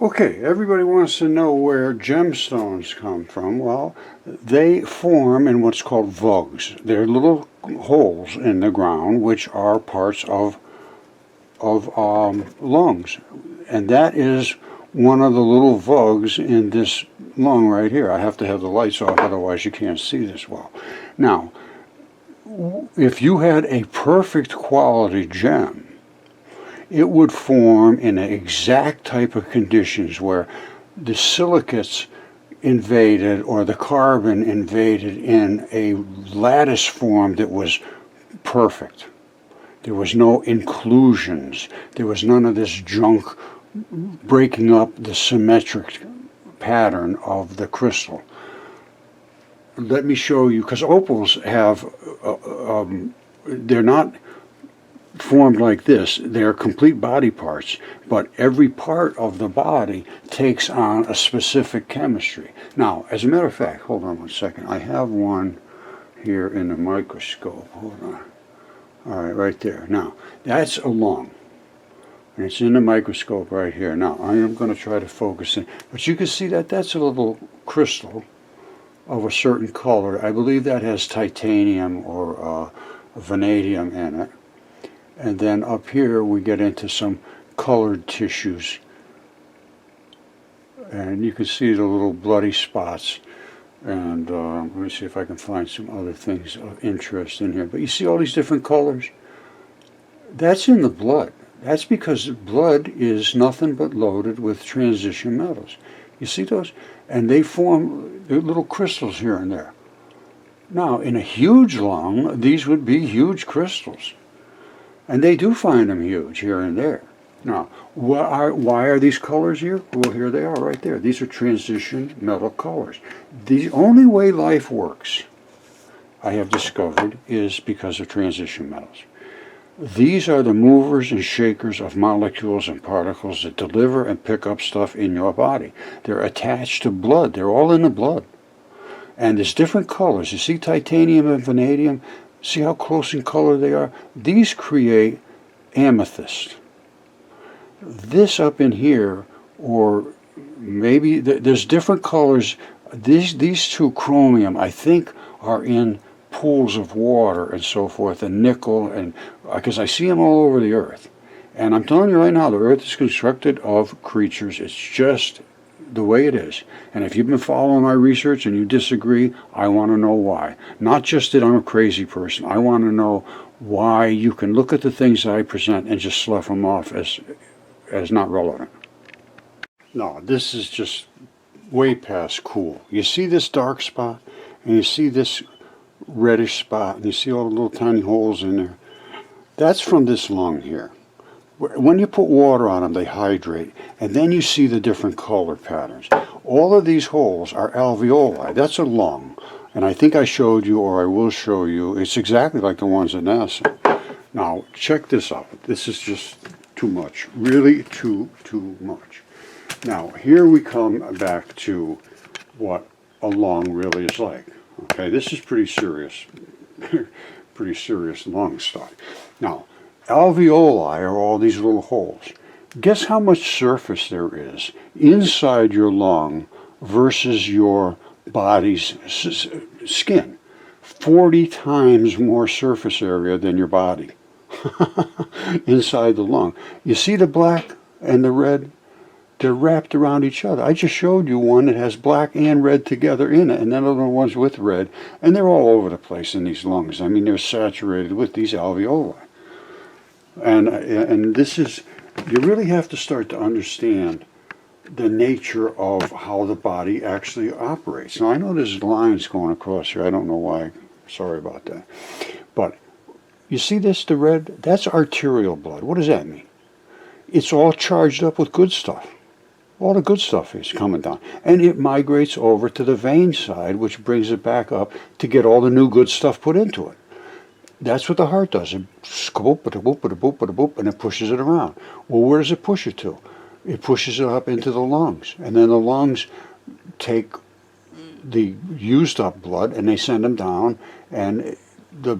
Okay, everybody wants to know where gemstones come from. Well, they form in what's called vugs. They're little holes in the ground which are parts of lungs. And that is one of the little vugs in this lung right here. I have to have the lights off, otherwise you can't see this well. Now, if you had a perfect quality gem, it would form in an exact type of conditions where the silicates invaded or the carbon invaded in a lattice form that was perfect. There was no inclusions. There was none of this junk breaking up the symmetric pattern of the crystal. Let me show you, because opals have, they're not formed like this. They're complete body parts, but every part of the body takes on a specific chemistry. Now, as a matter of fact, hold on one second. I have one here in the microscope. Hold on. All right, right there. Now, that's a lung. And it's in the microscope right here. Now, I am going to try to focus in. But you can see that that's a little crystal of a certain color. I believe that has titanium or vanadium in it. And then up here we get into some colored tissues. And you can see the little bloody spots. And let me see if I can find some other things of interest in here. But you see all these different colors? That's in the blood. That's because blood is nothing but loaded with transition metals. You see those? And they form little crystals here and there. Now, in a huge lung, these would be huge crystals. And they do find them huge here and there. Now, why are these colors here? Well, here they are right there. These are transition metal colors. The only way life works, I have discovered, is because of transition metals. These are the movers and shakers of molecules and particles that deliver and pick up stuff in your body. They're attached to blood. They're all in the blood. And there's different colors. You see titanium and vanadium? See how close in color they are? These create amethyst. This up in here, or maybe there's different colors. These two chromium, I think, are in pools of water and so forth, and nickel, and because I see them all over the earth. And I'm telling you right now, the earth is constructed of creatures. It's just the way it is. And if you've been following my research and you disagree, I want to know why. Not just that I'm a crazy person. I want to know why you can look at the things that I present and just slough them off as not relevant. No, this is just way past cool. You see this dark spot, and you see this reddish spot, and you see all the little tiny holes in there. That's from this lung here. When you put water on them, they hydrate, and then you see the different color patterns. All of these holes are alveoli. That's a lung, and I think I showed you, or I will show you, it's exactly like the ones at NASA. Now, check this out. This is just too much. Really too much. Now, here we come back to what a lung really is like. Okay, this is pretty serious. Pretty serious lung stuff. Now, alveoli are all these little holes. Guess how much surface there is inside your lung versus your body's skin? 40 times more surface area than your body inside the lung. You see the black and the red? They're wrapped around each other. I just showed you one that has black and red together in it, and then other ones with red, and they're all over the place in these lungs. I mean, they're saturated with these alveoli. And this is, you really have to start to understand the nature of how the body actually operates. Now, I know there's lines going across here. I don't know why. Sorry about that. But you see this, the red? That's arterial blood. What does that mean? It's all charged up with good stuff. All the good stuff is coming down. And it migrates over to the vein side, which brings it back up to get all the new good stuff put into it. That's what the heart does. It boop, boop, boop, boop, and it pushes it around. Well, where does it push it to? It pushes it up into the lungs. And then the lungs take the used up blood and they send them down, and the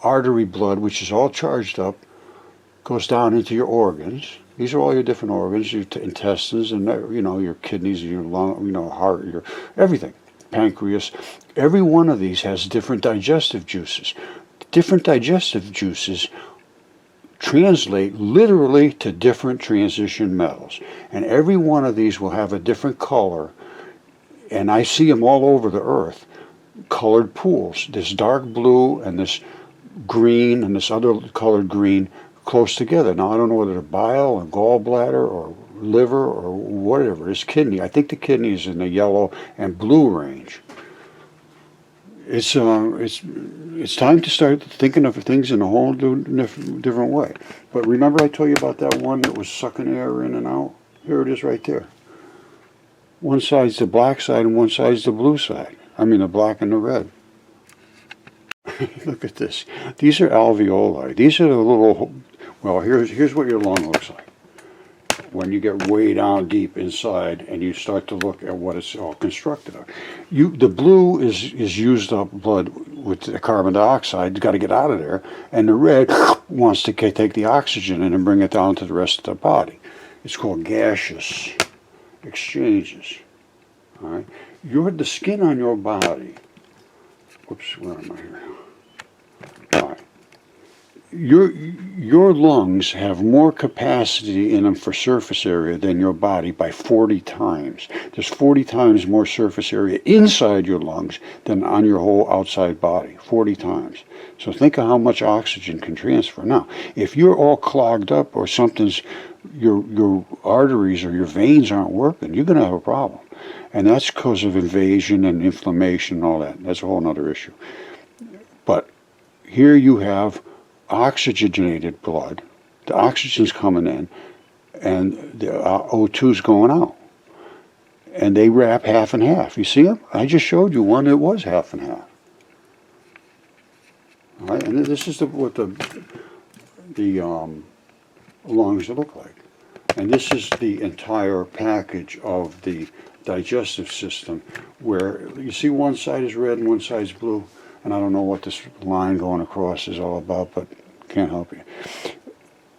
artery blood, which is all charged up, goes down into your organs. These are all your different organs, your intestines, and your kidneys, your lung, heart, your everything, pancreas. Every one of these has different digestive juices. Different digestive juices translate literally to different transition metals, and every one of these will have a different color. And I see them all over the earth, colored pools. This dark blue and this green and this other colored green close together. Now I don't know whether they're bile or gallbladder or liver or whatever. It's kidney. I think the kidney is in the yellow and blue range. It's time to start thinking of things in a whole different way. But remember I told you about that one that was sucking air in and out? Here it is right there. One side's the black side and one side's the blue side. I mean the black and the red. Look at this. These are alveoli. These are the little, well, here's what your lung looks like when you get way down deep inside and you start to look at what it's all constructed of. The blue is used up blood with the carbon dioxide. It's got to get out of there. And the red wants to take the oxygen in and bring it down to the rest of the body. It's called gaseous exchanges. All right. The skin on your body. Whoops, where am I here? All right. Your lungs have more capacity in them for surface area than your body by 40 times. There's 40 times more surface area inside your lungs than on your whole outside body. 40 times. So think of how much oxygen can transfer. Now, if you're all clogged up or your arteries or your veins aren't working, you're going to have a problem. And that's because of invasion and inflammation and all that. That's a whole other issue. But here you have oxygenated blood. The oxygen's coming in and the O2's going out. And they wrap half and half. You see them? I just showed you one that was half and half. All right, and this is what the lungs look like. And this is the entire package of the digestive system, where you see one side is red and one side is blue. And I don't know what this line going across is all about, but can't help you.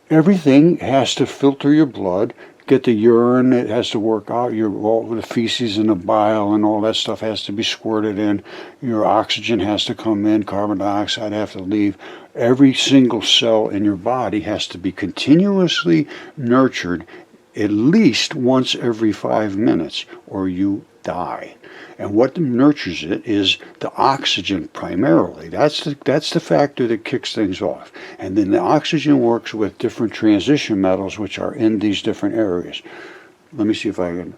Everything has to filter your blood, get the urine, it has to work out, all the feces and the bile and all that stuff has to be squirted in, your oxygen has to come in, carbon dioxide has to leave. Every single cell in your body has to be continuously nurtured at least once every 5 minutes, or you die. And what nurtures it is the oxygen primarily. That's the factor that kicks things off. And then the oxygen works with different transition metals which are in these different areas. Let me see if I can,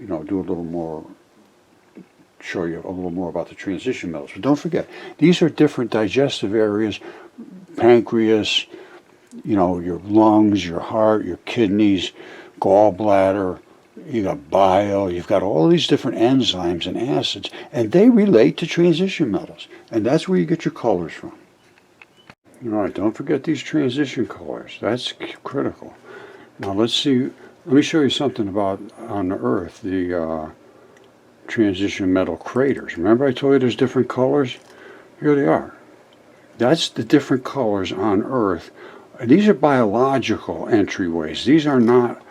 do a little more, show you a little more about the transition metals. But don't forget, these are different digestive areas, pancreas, your lungs, your heart, your kidneys, gallbladder, you got bile, you've got all these different enzymes and acids, and they relate to transition metals. And that's where you get your colors from. All right, don't forget these transition colors. That's critical. Now let me show you something about on the Earth, the transition metal craters. Remember I told you there's different colors? Here they are. That's the different colors on Earth. These are biological entryways. These are not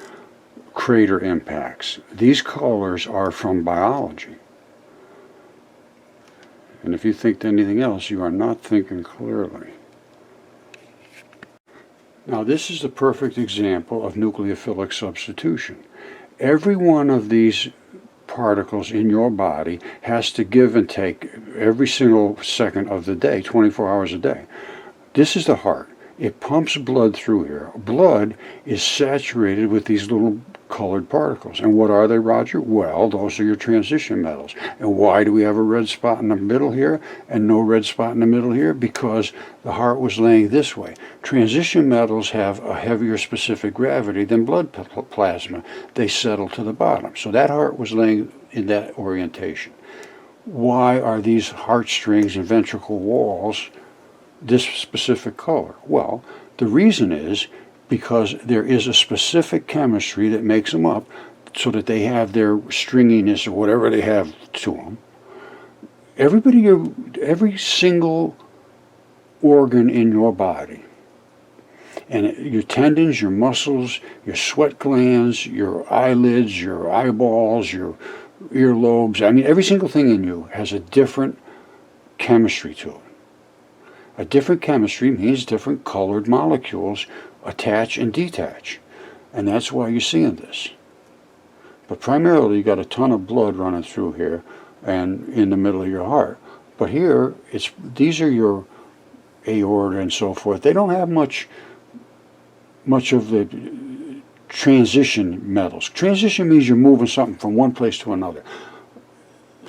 crater impacts. These colors are from biology. And if you think anything else, you are not thinking clearly. Now this is the perfect example of nucleophilic substitution. Every one of these particles in your body has to give and take every single second of the day, 24 hours a day. This is the heart. It pumps blood through here. Blood is saturated with these little colored particles. And what are they, Roger? Well, those are your transition metals. And why do we have a red spot in the middle here and no red spot in the middle here? Because the heart was laying this way. Transition metals have a heavier specific gravity than blood plasma. They settle to the bottom. So that heart was laying in that orientation. Why are these heartstrings and ventricle walls this specific color? Well, the reason is because there is a specific chemistry that makes them up so that they have their stringiness or whatever they have to them. Every single organ in your body, And your tendons, your muscles, your sweat glands, your eyelids, your eyeballs, your earlobes, I mean, every single thing in you has a different chemistry to it. A different chemistry means different colored molecules attach and detach. And that's why you're seeing this. But primarily, you got a ton of blood running through here and in the middle of your heart. But here, these are your aorta and so forth. They don't have much of the transition metals. Transition means you're moving something from one place to another.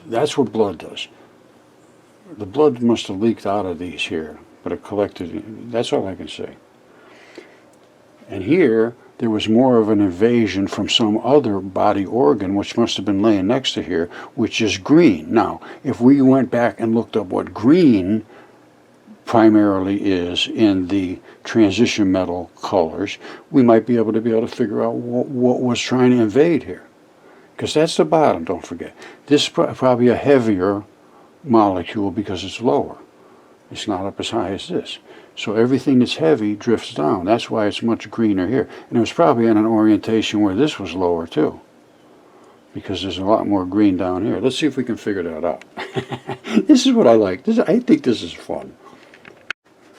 That's what blood does. The blood must have leaked out of these here, but it collected. That's all I can say. And here, there was more of an invasion from some other body organ, which must have been laying next to here, which is green. Now, if we went back and looked up what green primarily is in the transition metal colors, we might be able to figure out what was trying to invade here. Because that's the bottom, don't forget. This is probably a heavier molecule because it's lower. It's not up as high as this. So everything that's heavy drifts down. That's why it's much greener here. And it was probably in an orientation where this was lower too, because there's a lot more green down here. Let's see if we can figure that out. This is what I like. I think this is fun.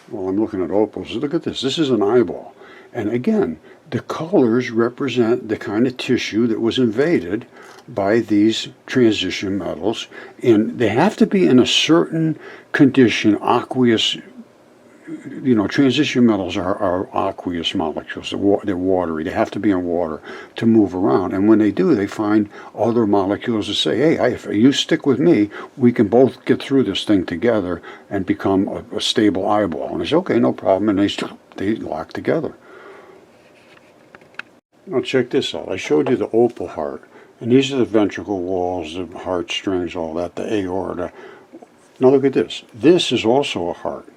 Well, I'm looking at opals. Look at this. This is an eyeball. And again, the colors represent the kind of tissue that was invaded by these transition metals. And they have to be in a certain condition, aqueous. You know, transition metals are aqueous molecules. They're watery. They have to be in water to move around. And when they do, they find other molecules that say, hey, if you stick with me, we can both get through this thing together and become a stable eyeball. And they say, okay, no problem. And they lock together. Now check this out. I showed you the opal heart. And these are the ventricle walls, the heartstrings, all that, the aorta. Now look at this. This is also a heart.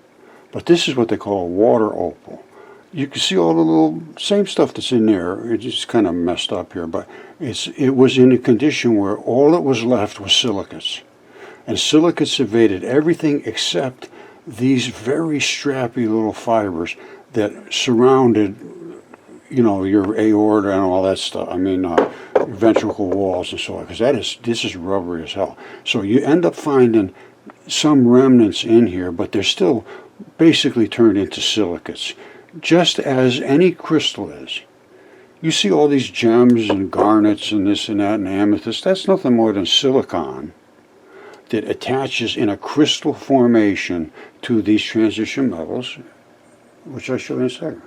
But this is what they call a water opal. You can see all the little same stuff that's in there. It's just kind of messed up here, but it was in a condition where all that was left was silicates. And silicates invaded everything except these very strappy little fibers that surrounded, you know, your aorta and all that stuff. I mean, ventricle walls and so on, because this is rubbery as hell. So you end up finding some remnants in here, but they're still basically turned into silicates, just as any crystal is. You see all these gems and garnets and this and that and amethyst. That's nothing more than silicon that attaches in a crystal formation to these transition metals, which I'll show you in a second.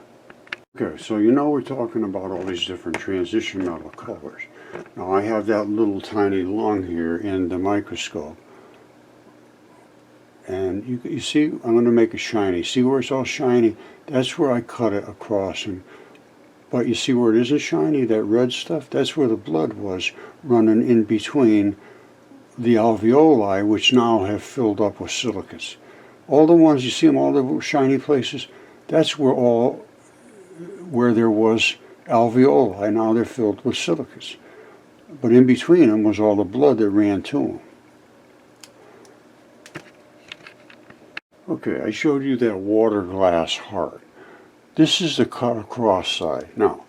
Okay, so you know we're talking about all these different transition metal colors. Now I have that little tiny lung here in the microscope. And you see, I'm going to make it shiny. See where it's all shiny? That's where I cut it across. But you see where it isn't shiny, that red stuff? That's where the blood was running in between the alveoli, which now have filled up with silicates. All the ones, you see them, all the shiny places? That's where there was alveoli. Now they're filled with silicates. But in between them was all the blood that ran to them. Okay, I showed you that water glass heart. This is the cut across side. Now,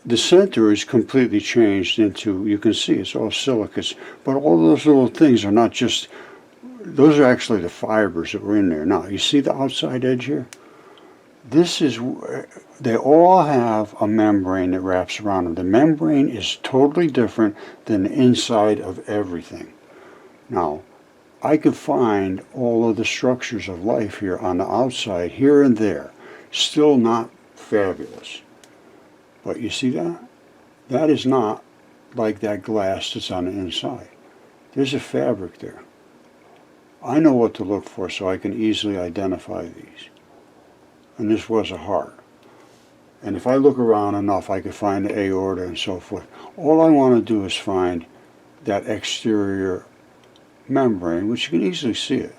the center is completely changed into, you can see it's all silicates, but all those little things are not just, those are actually the fibers that were in there. Now, you see the outside edge here? They all have a membrane that wraps around them. The membrane is totally different than the inside of everything. Now, I can find all of the structures of life here on the outside, here and there. Still not fabulous. But you see that? That is not like that glass that's on the inside. There's a fabric there. I know what to look for, so I can easily identify these. And this was a heart. And if I look around enough, I can find the aorta and so forth. All I want to do is find that exterior membrane, which you can easily see it.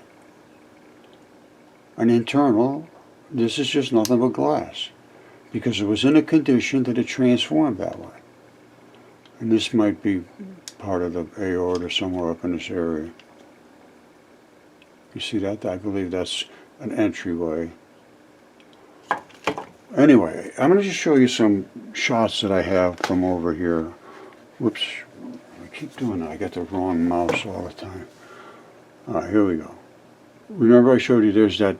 An internal, this is just nothing but glass, because it was in a condition that it transformed that way. And this might be part of the aorta somewhere up in this area. You see that? I believe that's an entryway. Anyway, I'm going to just show you some shots that I have from over here. Whoops, I keep doing that. I got the wrong mouse all the time. All right, here we go. Remember I showed you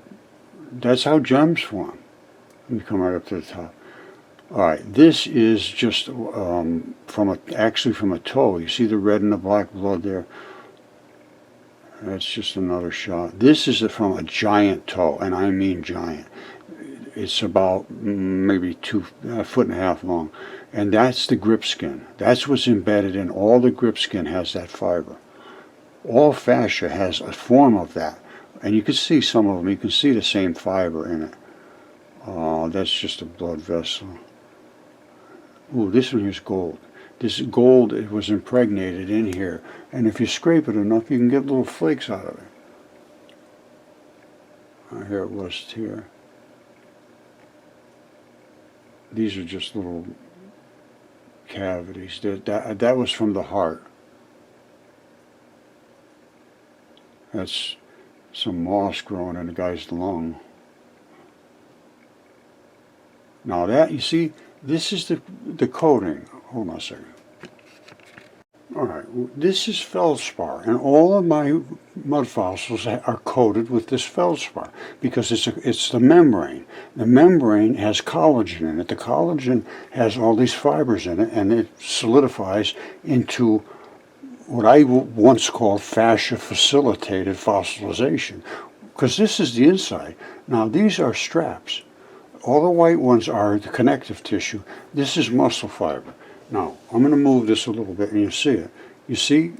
that's how gems form. Let me come right up to the top. All right, this is just actually from a toe. You see the red and the black blood there? That's just another shot. This is from a giant toe, and I mean giant. It's about maybe 2.5 foot long, and that's the grip skin. That's what's embedded in all the grip skin. Has that fiber. All fascia has a form of that, and you can see some of them. You can see the same fiber in it. That's just a blood vessel. Ooh, this one here's gold. This gold, it was impregnated in here, and if you scrape it enough, you can get little flakes out of it. Here it was here. These are just little cavities. That was from the heart. That's some moss growing in the guy's lung. Now that, you see, this is the coating. Hold on a second. Alright, this is feldspar, and all of my mud fossils are coated with this feldspar because it's the membrane. The membrane has collagen in it. The collagen has all these fibers in it, and it solidifies into what I once called fascia-facilitated fossilization, because this is the inside. Now these are straps. All the white ones are the connective tissue. This is muscle fiber. Now, I'm going to move this a little bit and you see it. You see,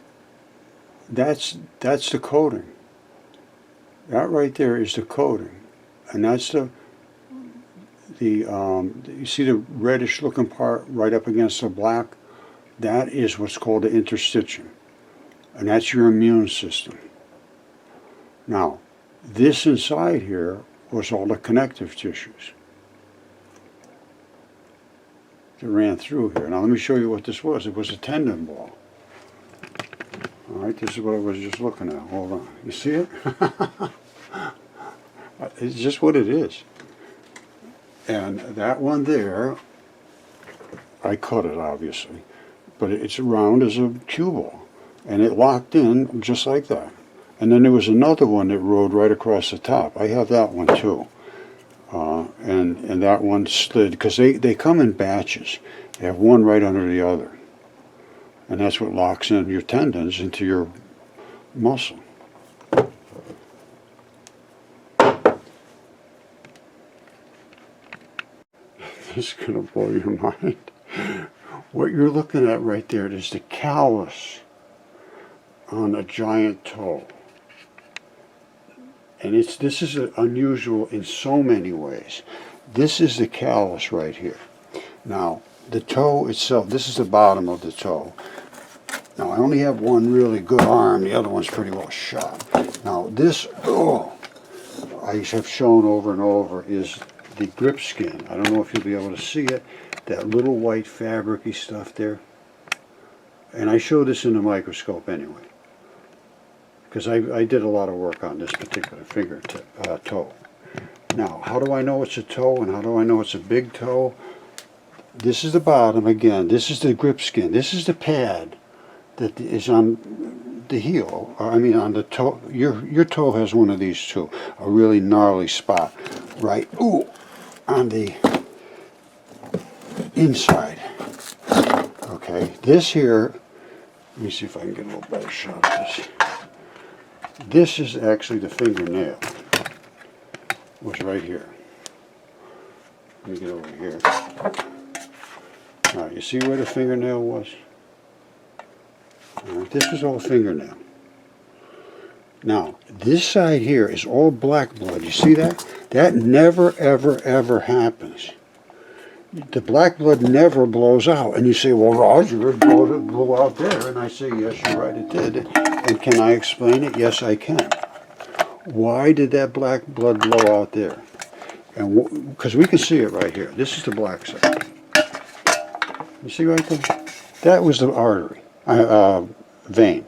that's the coating. That right there is the coating. And that's you see the reddish looking part right up against the black? That is what's called the interstitium. And that's your immune system. Now, this inside here was all the connective tissues that ran through here. Now let me show you what this was. It was a tendon ball. Alright, this is what I was just looking at. Hold on. You see it? It's just what it is. And that one there, I cut it obviously, but it's round as a cue ball. And it locked in just like that. And then there was another one that rode right across the top. I have that one too. And that one slid, because they come in batches. They have one right under the other. And that's what locks in your tendons into your muscle. This is going to blow your mind. What you're looking at right there is the callus on a giant toe. And this is unusual in so many ways. This is the callus right here. Now, the toe itself, this is the bottom of the toe. Now, I only have one really good arm. The other one's pretty well shot. Now, this, I have shown over and over, is the grip skin. I don't know if you'll be able to see it. That little white fabricy stuff there. And I show this in the microscope anyway, because I did a lot of work on this particular toe. Now, how do I know it's a toe and how do I know it's a big toe? This is the bottom again. This is the grip skin. This is the pad that is on the heel. I mean on the toe. Your toe has one of these too. A really gnarly spot right on the inside. Okay, this here, let me see if I can get a little better shot of this. This is actually the fingernail. Was right here. Let me get over here. Alright, you see where the fingernail was? Alright, this is all fingernail. Now, this side here is all black blood. You see that? That never, ever, ever happens. The black blood never blows out. And you say, well, Roger, it blew out there. And I say, yes, you're right, it did. And can I explain it? Yes, I can. Why did that black blood blow out there? And because we can see it right here. This is the black side. You see right there? That was the artery, vein.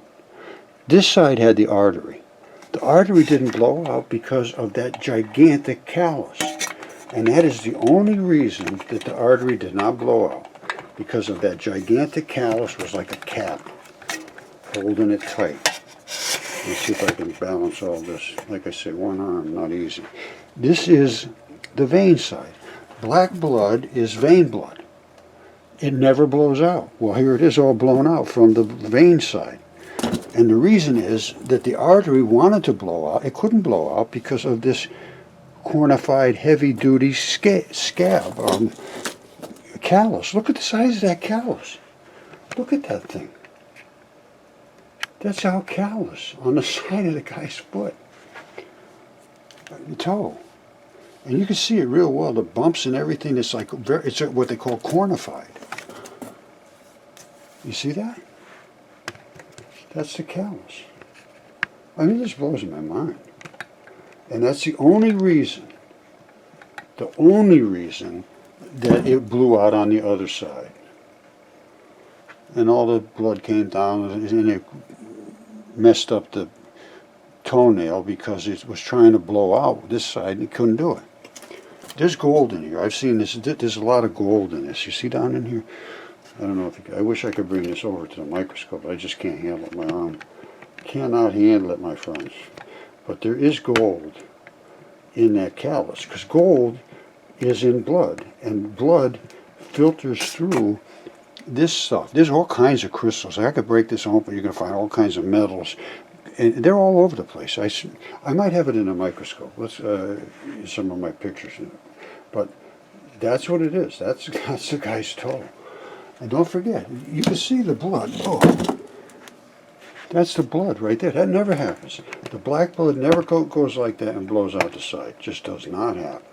This side had the artery. The artery didn't blow out because of that gigantic callus. And that is the only reason that the artery did not blow out, because of that gigantic callus was like a cap holding it tight. Let's see if I can balance all this. Like I say, one arm, not easy. This is the vein side. Black blood is vein blood. It never blows out. Well, here it is all blown out from the vein side. And the reason is that the artery wanted to blow out. It couldn't blow out because of this cornified, heavy-duty scab, callus. Look at the size of that callus. Look at that thing. That's how callus on the side of the guy's foot. The toe. And you can see it real well. The bumps and everything, it's like, it's what they call cornified. You see that? That's the callus. I mean, this blows my mind. And that's the only reason that it blew out on the other side. And all the blood came down and it messed up the toenail because it was trying to blow out this side and it couldn't do it. There's gold in here. I've seen this. There's a lot of gold in this. You see down in here? I don't know if I wish I could bring this over to the microscope. I just can't handle it. My arm cannot handle it, my friends. But there is gold in that callus, because gold is in blood, and blood filters through this stuff. There's all kinds of crystals. I could break this open. You're going to find all kinds of metals, and they're all over the place. I might have it in a microscope. Let's some of my pictures in it. But that's what it is. That's the guy's toe. And don't forget, you can see the blood. Oh, that's the blood right there. That never happens. The black blood never goes like that and blows out the side. Just does not happen.